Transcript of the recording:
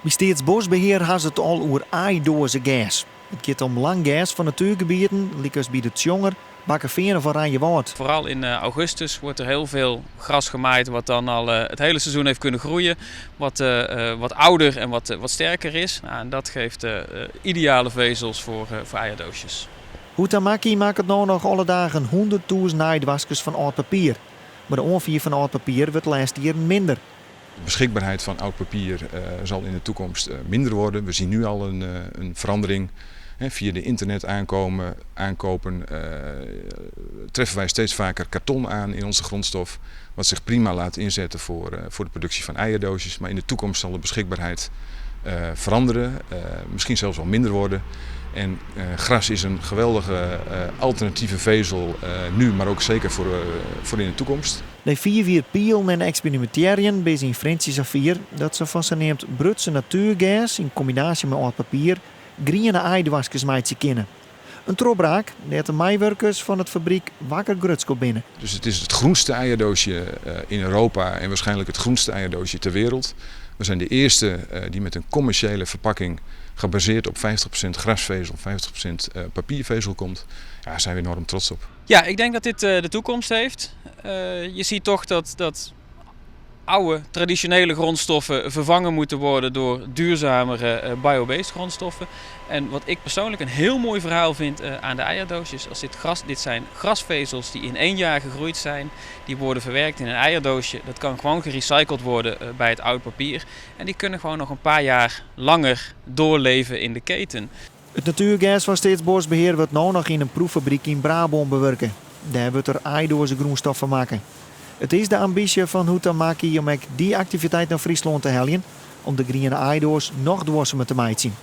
Bij Staatsbosbeheer has het al over aaidoze gas. Het gaat om lang gas van natuurgebieden, zoals bij de Tjonger, Bakkerveen of Oranjewoud. Vooral in augustus wordt er heel veel gras gemaaid wat dan al het hele seizoen heeft kunnen groeien. Wat ouder en wat sterker is. Nou, en dat geeft ideale vezels voor eierdoosjes. Huhtamaki maakt het nou nog alle dagen 100.000 naaidwaskers van oud papier. Maar de onvier van oud papier wordt de laatste jaren minder. De beschikbaarheid van oud papier zal in de toekomst minder worden. We zien nu al een verandering. Via de internet aankopen treffen wij steeds vaker karton aan in onze grondstof. Wat zich prima laat inzetten voor de productie van eierdoosjes. Maar in de toekomst zal de beschikbaarheid veranderen. Misschien zelfs wel minder worden. En gras is een geweldige alternatieve vezel nu, maar ook zeker voor in de toekomst. De 4 pielen en experimenteren bij zijn Francie Safir dat ze van zijn neemt Brutse natuurgas in combinatie met oud papier groene aaiwaskers maken kunnen. Een doorbraak dat de meewerkers van het fabriek wakker grutsko binnen. Dus het is het groenste eierdoosje in Europa en waarschijnlijk het groenste eierdoosje ter wereld. We zijn de eerste die met een commerciële verpakking gebaseerd op 50% grasvezel, 50% papiervezel komt. Ja, daar zijn we enorm trots op. Ja, ik denk dat dit de toekomst heeft. Je ziet toch dat oude traditionele grondstoffen vervangen moeten worden door duurzamere biobased grondstoffen. En wat ik persoonlijk een heel mooi verhaal vind aan de eierdoosjes, als dit zijn grasvezels die in 1 jaar gegroeid zijn, die worden verwerkt in een eierdoosje. Dat kan gewoon gerecycled worden bij het oud papier en die kunnen gewoon nog een paar jaar langer doorleven in de keten. Het natuurgas van Staatsbosbeheer wordt nu nog in een proeffabriek in Brabant bewerken. Daar wordt er aaidoze groenstof van maken. Het is de ambitie van Huhtamaki om die activiteit naar Friesland te halen om de groene aaidoos nog duurzamer te maken.